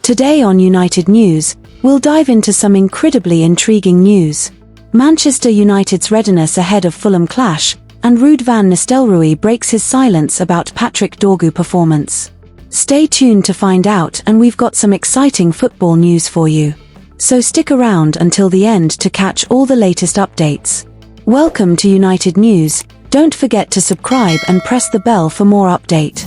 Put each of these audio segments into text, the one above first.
Today on United News, we'll dive into some incredibly intriguing news. Manchester United's readiness ahead of Fulham clash, and Ruud van Nistelrooy breaks his silence about Patrick Dorgu performance. Stay tuned to find out, and we've got some exciting football news for you. So stick around until the end to catch all the latest updates. Welcome to United News. Don't forget to subscribe and press the bell for more update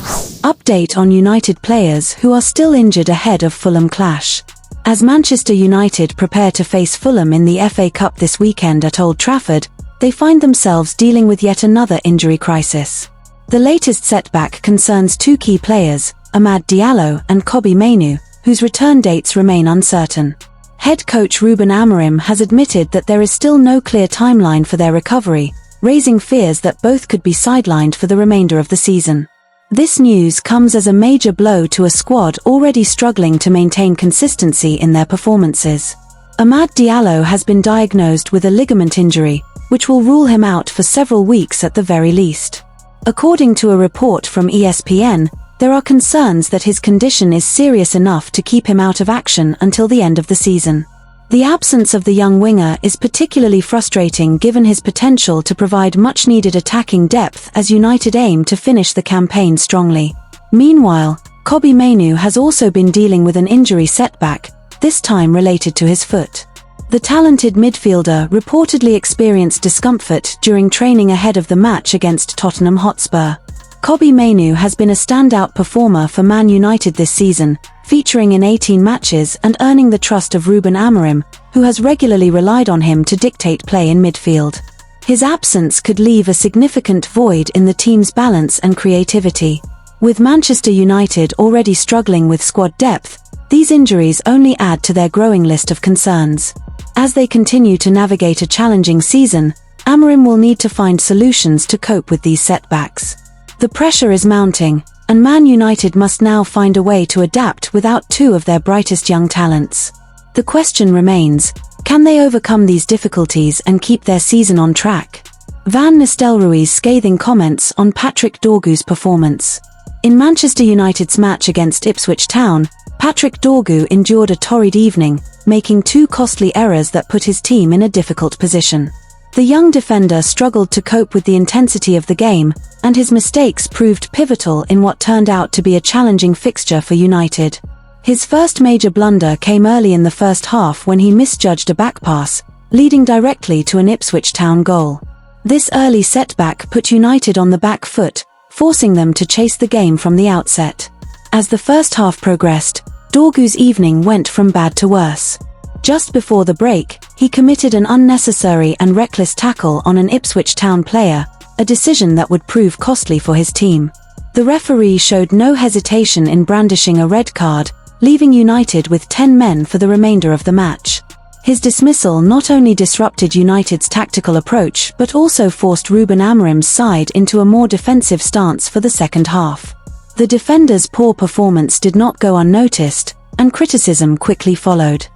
on United players who are still injured ahead of Fulham clash. As Manchester United prepare to face Fulham in the FA Cup this weekend at Old Trafford, they find themselves dealing with yet another injury crisis. The latest setback concerns two key players, Amad Diallo and Kobbie Mainoo, whose return dates remain uncertain. Head coach Ruben Amorim has admitted that there is still no clear timeline for their recovery, raising fears that both could be sidelined for the remainder of the season. This news comes as a major blow to a squad already struggling to maintain consistency in their performances. Amad Diallo has been diagnosed with a ligament injury, which will rule him out for several weeks at the very least. According to a report from ESPN, there are concerns that his condition is serious enough to keep him out of action until the end of the season. The absence of the young winger is particularly frustrating given his potential to provide much-needed attacking depth as United aim to finish the campaign strongly. Meanwhile, Kobbie Mainoo has also been dealing with an injury setback, this time related to his foot. The talented midfielder reportedly experienced discomfort during training ahead of the match against Tottenham Hotspur. Kobbie Mainoo has been a standout performer for Man United this season, featuring in 18 matches and earning the trust of Ruben Amorim, who has regularly relied on him to dictate play in midfield. His absence could leave a significant void in the team's balance and creativity. With Manchester United already struggling with squad depth, these injuries only add to their growing list of concerns. As they continue to navigate a challenging season, Amorim will need to find solutions to cope with these setbacks. The pressure is mounting, and Man United must now find a way to adapt without two of their brightest young talents. The question remains, can they overcome these difficulties and keep their season on track? Van Nistelrooy's scathing comments on Patrick Dorgu's performance. In Manchester United's match against Ipswich Town, Patrick Dorgu endured a torrid evening, making two costly errors that put his team in a difficult position. The young defender struggled to cope with the intensity of the game, and his mistakes proved pivotal in what turned out to be a challenging fixture for United. His first major blunder came early in the first half when he misjudged a back pass, leading directly to an Ipswich Town goal. This early setback put United on the back foot, forcing them to chase the game from the outset. As the first half progressed, Dorgu's evening went from bad to worse. Just before the break, he committed an unnecessary and reckless tackle on an Ipswich Town player, a decision that would prove costly for his team. The referee showed no hesitation in brandishing a red card, leaving United with 10 men for the remainder of the match. His dismissal not only disrupted United's tactical approach but also forced Ruben Amorim's side into a more defensive stance for the second half. The defenders' poor performance did not go unnoticed, and criticism quickly followed.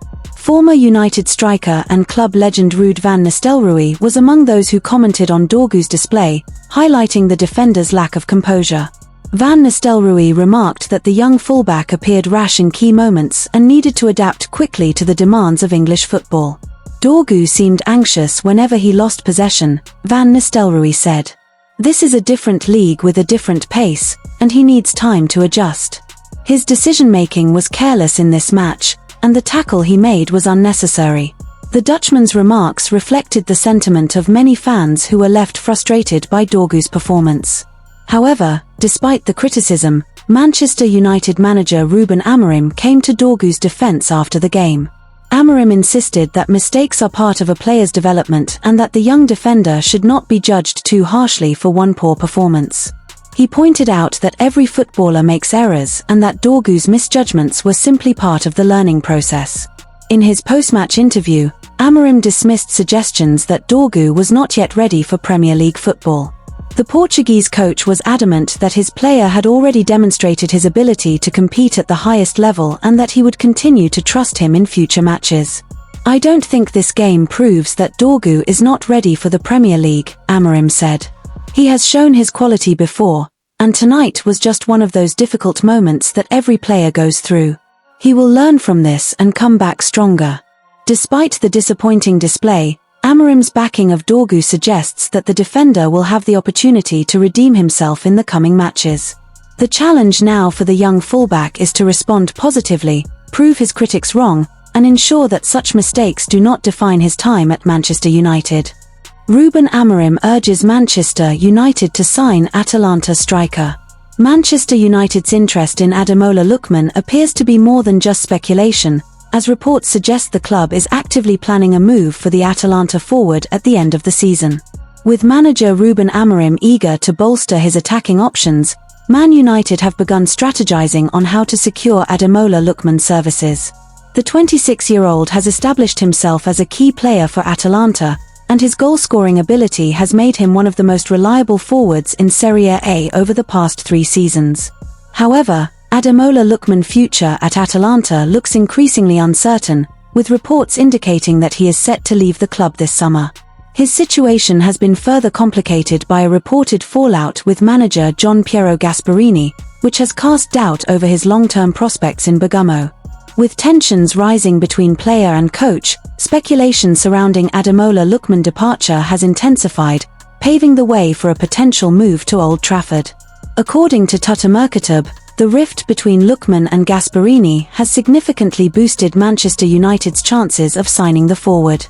Former United striker and club legend Ruud van Nistelrooy was among those who commented on Dorgu's display, highlighting the defender's lack of composure. Van Nistelrooy remarked that the young fullback appeared rash in key moments and needed to adapt quickly to the demands of English football. Dorgu seemed anxious whenever he lost possession, Van Nistelrooy said. This is a different league with a different pace, and he needs time to adjust. His decision-making was careless in this match, and the tackle he made was unnecessary. The Dutchman's remarks reflected the sentiment of many fans who were left frustrated by Dorgu's performance. However, despite the criticism, Manchester United manager Ruben Amorim came to Dorgu's defense after the game. Amorim insisted that mistakes are part of a player's development and that the young defender should not be judged too harshly for one poor performance. He pointed out that every footballer makes errors and that Dorgu's misjudgments were simply part of the learning process. In his post-match interview, Amorim dismissed suggestions that Dorgu was not yet ready for Premier League football. The Portuguese coach was adamant that his player had already demonstrated his ability to compete at the highest level and that he would continue to trust him in future matches. I don't think this game proves that Dorgu is not ready for the Premier League, Amorim said. He has shown his quality before, and tonight was just one of those difficult moments that every player goes through. He will learn from this and come back stronger. Despite the disappointing display, Amorim's backing of Dorgu suggests that the defender will have the opportunity to redeem himself in the coming matches. The challenge now for the young fullback is to respond positively, prove his critics wrong, and ensure that such mistakes do not define his time at Manchester United. Ruben Amorim urges Manchester United to sign Atalanta striker. Manchester United's interest in Ademola Lookman appears to be more than just speculation, as reports suggest the club is actively planning a move for the Atalanta forward at the end of the season. With manager Ruben Amorim eager to bolster his attacking options, Man United have begun strategizing on how to secure Ademola Lookman's services. The 26-year-old has established himself as a key player for Atalanta, and his goal-scoring ability has made him one of the most reliable forwards in Serie A over the past 3 seasons. However, Ademola Lookman's future at Atalanta looks increasingly uncertain, with reports indicating that he is set to leave the club this summer. His situation has been further complicated by a reported fallout with manager Gian Piero Gasperini, which has cast doubt over his long-term prospects in Bergamo. With tensions rising between player and coach, speculation surrounding Ademola Lookman's departure has intensified, paving the way for a potential move to Old Trafford. According to Tuttomercatab, the rift between Lookman and Gasperini has significantly boosted Manchester United's chances of signing the forward.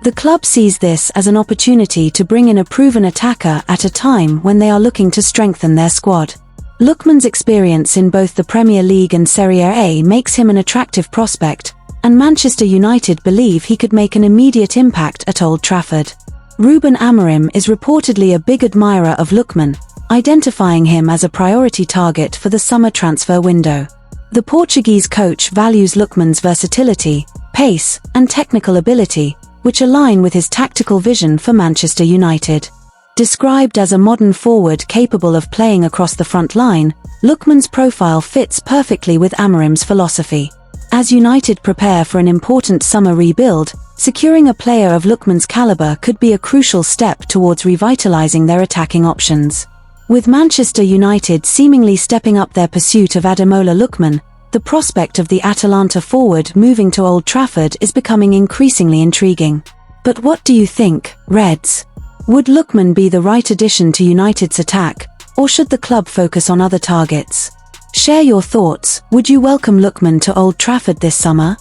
The club sees this as an opportunity to bring in a proven attacker at a time when they are looking to strengthen their squad. Lookman's experience in both the Premier League and Serie A makes him an attractive prospect, and Manchester United believe he could make an immediate impact at Old Trafford. Ruben Amorim is reportedly a big admirer of Lookman, identifying him as a priority target for the summer transfer window. The Portuguese coach values Lookman's versatility, pace, and technical ability, which align with his tactical vision for Manchester United. Described as a modern forward capable of playing across the front line, Lookman's profile fits perfectly with Amorim's philosophy. As United prepare for an important summer rebuild, securing a player of Lookman's caliber could be a crucial step towards revitalizing their attacking options. With Manchester United seemingly stepping up their pursuit of Ademola Lookman, the prospect of the Atalanta forward moving to Old Trafford is becoming increasingly intriguing. But what do you think, Reds? Would Lookman be the right addition to United's attack, or should the club focus on other targets? Share your thoughts. Would you welcome Lookman to Old Trafford this summer?